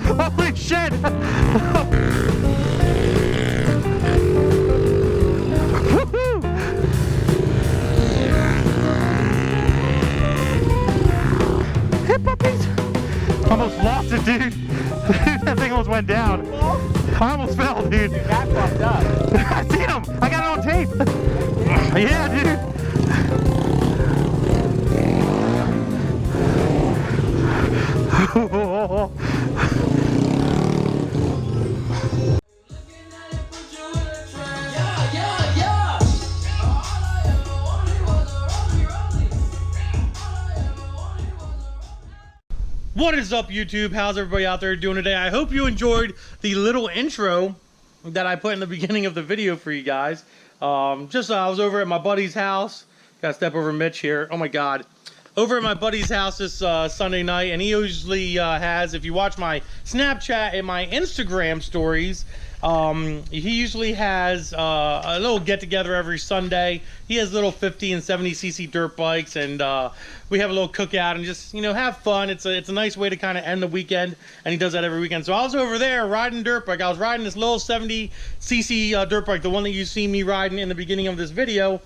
Holy shit! Hit puppies! Almost lost it, dude. That thing almost went down. I almost fell, dude. You got fucked up. I seen him. I got it on tape. Yeah, dude. What is up, YouTube? How's everybody out there doing today? I hope you enjoyed the little intro that I put in the beginning of the video for you guys. I was over at my buddy's house. Gotta step over Mitch here. Oh my god. Over at my buddy's house this Sunday night, and he usually has, if you watch my Snapchat and my Instagram stories, he usually has a little get-together every Sunday. He has little 50 and 70cc dirt bikes, and we have a little cookout and just, you know, have fun. It's a nice way to kind of end the weekend, and he does that every weekend. So I was over there riding dirt bike. I was riding this little 70cc dirt bike, the one that you see me riding in the beginning of this video.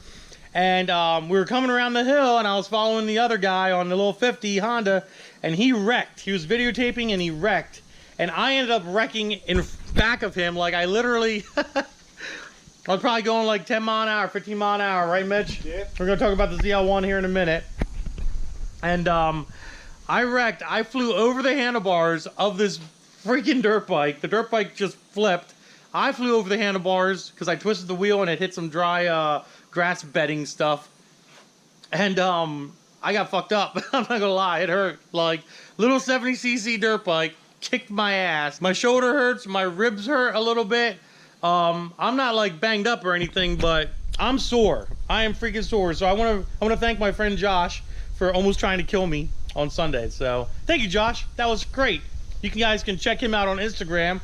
And we were coming around the hill, and I was following the other guy on the little 50 Honda, and he wrecked. He was videotaping, and he wrecked. And I ended up wrecking in back of him. Like, I literally... I was probably going like 10 mile an hour, 15 mile an hour, right, Mitch? Yeah. We're going to talk about the ZL1 here in a minute. And I wrecked. I flew over the handlebars of this freaking dirt bike. The dirt bike just flipped. I flew over the handlebars because I twisted the wheel, and it hit some dry... grass bedding stuff, and I got fucked up. I'm not gonna lie, it hurt. Like, little 70cc dirt bike kicked my ass. My shoulder hurts, my ribs hurt a little bit. I'm not like banged up or anything, but I'm sore. I am freaking sore. So I want to thank my friend Josh for almost trying to kill me on Sunday. So thank you, Josh. That was great. You guys can check him out on Instagram.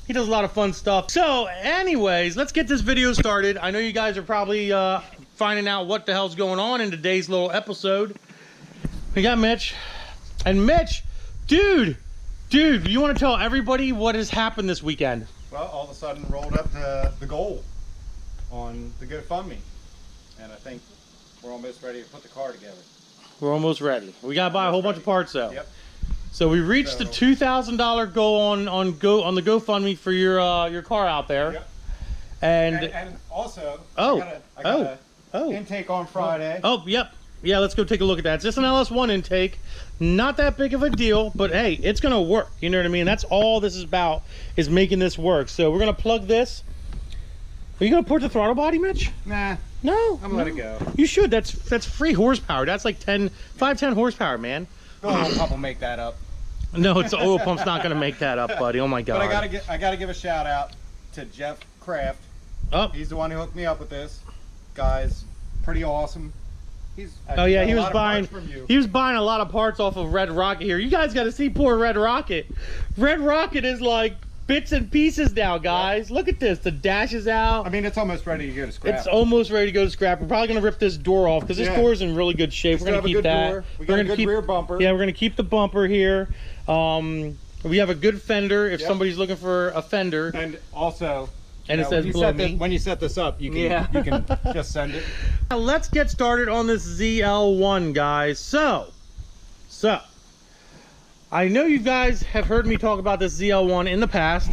He does a lot of fun stuff. So anyways, let's get this video started. I know you guys are probably finding out what the hell's going on in today's little episode. We got Mitch. And Mitch, dude, you want to tell everybody what has happened this weekend? Well, all of a sudden rolled up the goal on the GoFundMe. And I think we're almost ready to put the car together. We're almost ready. We got to buy a whole bunch of parts though. Yep. So we reached the $2,000 goal on the GoFundMe for your car out there. Yep. And also, I got a intake on Friday. Oh, yep. Yeah, let's go take a look at that. It's just an LS1 intake. Not that big of a deal, but hey, it's going to work. You know what I mean? That's all this is about, is making this work. So we're going to plug this. Are you going to port the throttle body, Mitch? Nah. No. I'm going to let it go. You should. That's free horsepower. That's like 10 horsepower, man. The oil pump will make that up. No, it's the oil pump's not going to make that up, buddy. Oh my god. But I gotta give a shout out to Jeff Kraft. Oh. He's the one who hooked me up with this. Guy's pretty awesome. He's he was buying a lot of parts off of Red Rocket here. You guys got to see poor Red Rocket. Red Rocket is like bits and pieces now, guys. Yep. Look at this. The dash is out. I mean, it's almost ready to go to scrap. It's almost ready to go to scrap. We're probably going to rip this door off because this door is in really good shape. We're going to keep that. We got a good rear bumper. Yeah, we're going to keep the bumper here. We have a good fender if somebody's looking for a fender. And also, and it says below me. When you set this up, you can just send it. Now let's get started on this ZL1, guys. So I know you guys have heard me talk about this ZL1 in the past.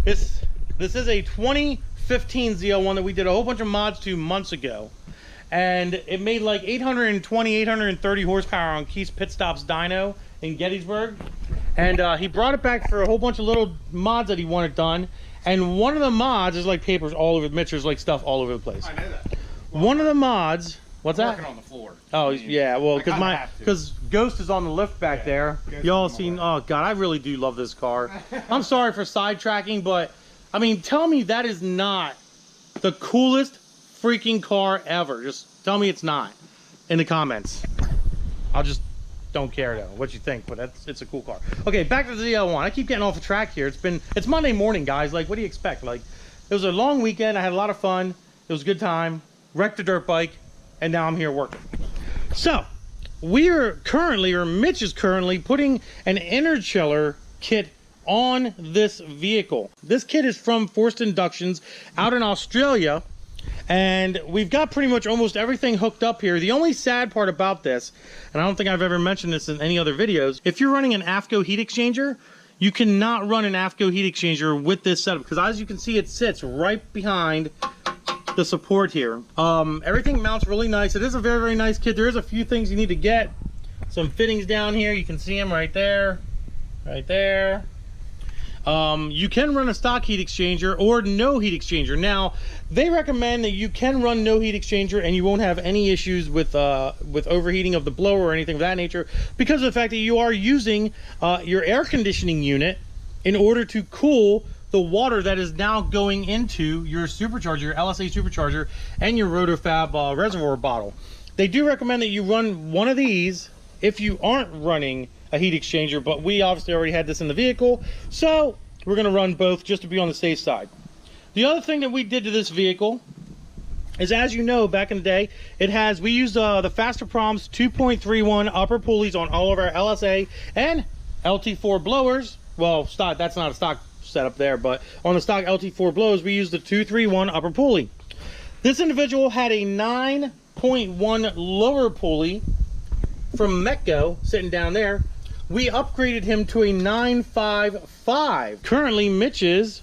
This is a 2015 ZL1 that we did a whole bunch of mods to months ago. And it made like 820, 830 horsepower on Keith's Pit Stops dyno in Gettysburg. And he brought it back for a whole bunch of little mods that he wanted done. And one of the mods is like papers all over, Mitch, there's like stuff all over the place. I know that. Well, one of the mods, what's that? Working on the floor. Oh, yeah, well, because Ghost is on the lift back there. Y'all seen, oh God, I really do love this car. I'm sorry for sidetracking, but I mean, tell me that is not the coolest freaking car ever. Just tell me it's not in the comments. I'll just don't care though what you think, but it's a cool car. Okay, back to the ZL1. I keep getting off the track here. It's Monday morning, guys. Like, what do you expect? Like, it was a long weekend. I had a lot of fun. It was a good time. Wrecked a dirt bike, and now I'm here working. So we are currently, or Mitch is currently, putting an interchiller kit on this vehicle. This kit is from Forced Inductions out in Australia, and we've got pretty much almost everything hooked up here. The only sad part about this, and I don't think I've ever mentioned this in any other videos, if you're running an AFCO heat exchanger, you cannot run an AFCO heat exchanger with this setup, because as you can see, it sits right behind the support here. Everything mounts really nice. It is a very, very nice kit. There is a few things you need to get. Some fittings down here. You can see them right there. Right there. You can run a stock heat exchanger or no heat exchanger. Now, they recommend that you can run no heat exchanger and you won't have any issues with overheating of the blower or anything of that nature, because of the fact that you are using your air conditioning unit in order to cool the water that is now going into your supercharger, your LSA supercharger, and your RotoFab reservoir bottle. They do recommend that you run one of these if you aren't running a heat exchanger, but we obviously already had this in the vehicle, so we're going to run both just to be on the safe side. The other thing that we did to this vehicle is, as you know, back in the day, we used the Faster Proms 2.31 upper pulleys on all of our LSA and LT4 blowers. Well, stock, that's not a stock setup there, but on the stock LT4 blowers, we used the 231 upper pulley. This individual had a 9.1 lower pulley from Metco sitting down there. We upgraded him to a 9.55. Currently, Mitch is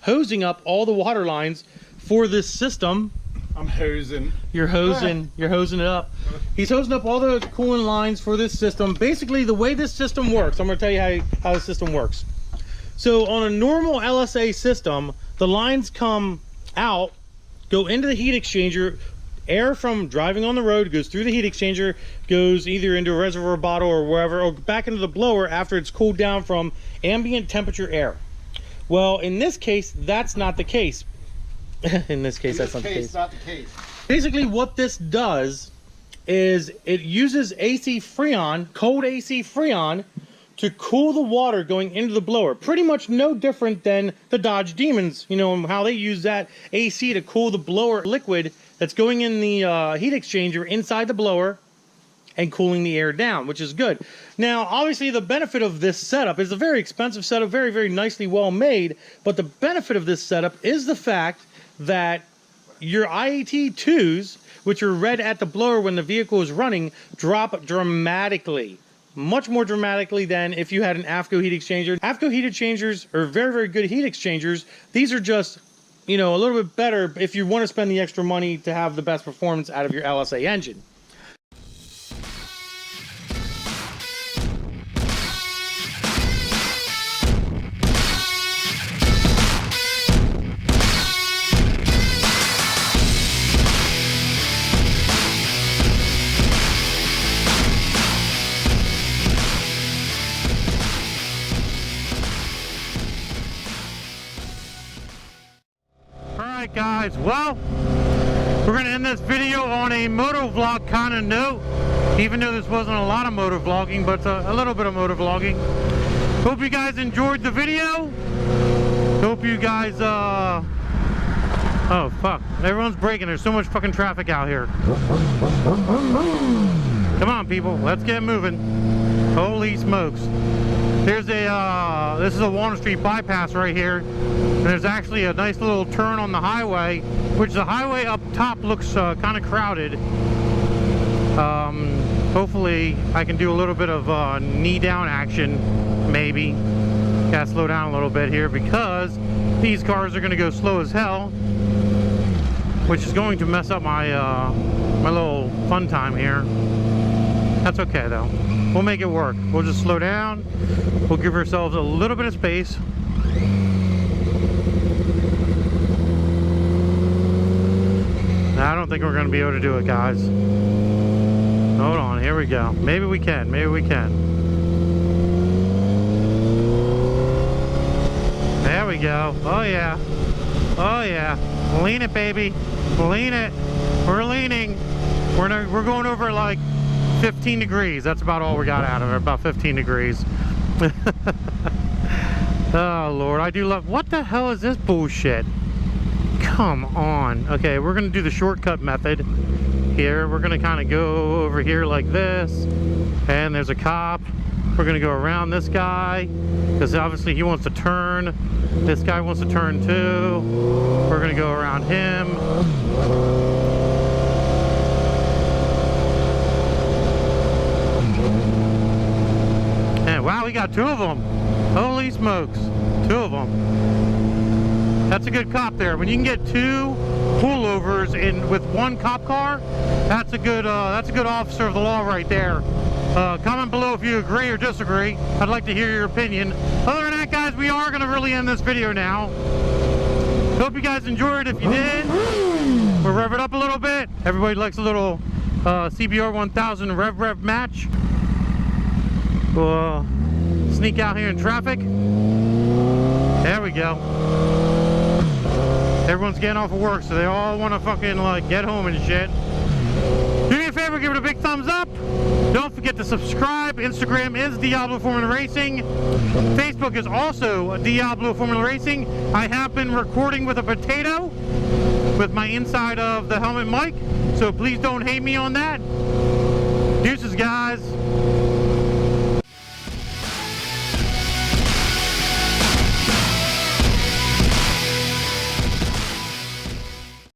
hosing up all the water lines for this system. I'm hosing. You're hosing. You're hosing it up. He's hosing up all the cooling lines for this system. Basically, the way this system works, I'm going to tell you how the system works. So on a normal LSA system, the lines come out, go into the heat exchanger. Air from driving on the road goes through the heat exchanger, goes either into a reservoir bottle or wherever, or back into the blower after it's cooled down from ambient temperature air. Well, in this case, that's not the case. In this case, that's not the case. Basically, what this does is it uses AC Freon, cold AC Freon, to cool the water going into the blower. Pretty much no different than the Dodge Demons, you know, how they use that AC to cool the blower liquid that's going in the heat exchanger inside the blower and cooling the air down, which is good. Now, obviously, the benefit of this setup is a very expensive setup, very, very nicely well made, but the benefit of this setup is the fact that your IAT2s, which are read at the blower when the vehicle is running, drop dramatically. Much more dramatically than if you had an AFCO heat exchanger. AFCO heat exchangers are very, very good heat exchangers. These are just, you know, a little bit better if you want to spend the extra money to have the best performance out of your LSA engine. Guys, well, we're going to end this video on a moto vlog kind of note, even though this wasn't a lot of moto vlogging, but a little bit of moto vlogging. Hope you guys enjoyed the video. Hope you guys oh fuck, everyone's braking. There's so much fucking traffic out here. Come on people, let's get moving. Holy smokes. There's a this is a Walnut Street bypass right here, and there's actually a nice little turn on the highway, which the highway up top looks kind of crowded. Hopefully I can do a little bit of knee down action, maybe. Gotta slow down a little bit here because these cars are gonna go slow as hell, which is going to mess up my my little fun time here. That's okay though. We'll make it work. We'll just slow down. We'll give ourselves a little bit of space. I don't think we're going to be able to do it, guys. Hold on, here we go. Maybe we can, maybe we can. There we go. Oh yeah. Oh yeah. Lean it, baby. Lean it. We're leaning. We're going over like 15 degrees. That's about all we got out of it. About 15 degrees. Oh Lord, I do love. What the hell is this bullshit? Come on. Okay, we're gonna do the shortcut method here. We're gonna kind of go over here like this, and there's a cop. We're gonna go around this guy because obviously he wants to turn. This guy wants to turn too. We're gonna go around him. And wow, we got 2 of them. Holy smokes, 2 of them. That's a good cop there. When you can get 2 pullovers in with 1 cop car, that's a good officer of the law right there. Comment below if you agree or disagree. I'd like to hear your opinion. Other than that, guys, we are going to really end this video now. Hope you guys enjoyed. If you did, we'll rev it up a little bit. Everybody likes a little CBR 1000 rev match. We'll sneak out here in traffic. There we go. Everyone's getting off of work, so they all want to fucking like get home and shit. Do me a favor, give it a big thumbs up. Don't forget to subscribe. Instagram is Diablo Formula Racing. Facebook is also Diablo Formula Racing. I have been recording with a potato with my inside of the helmet mic, so please don't hate me on that. Deuces, guys.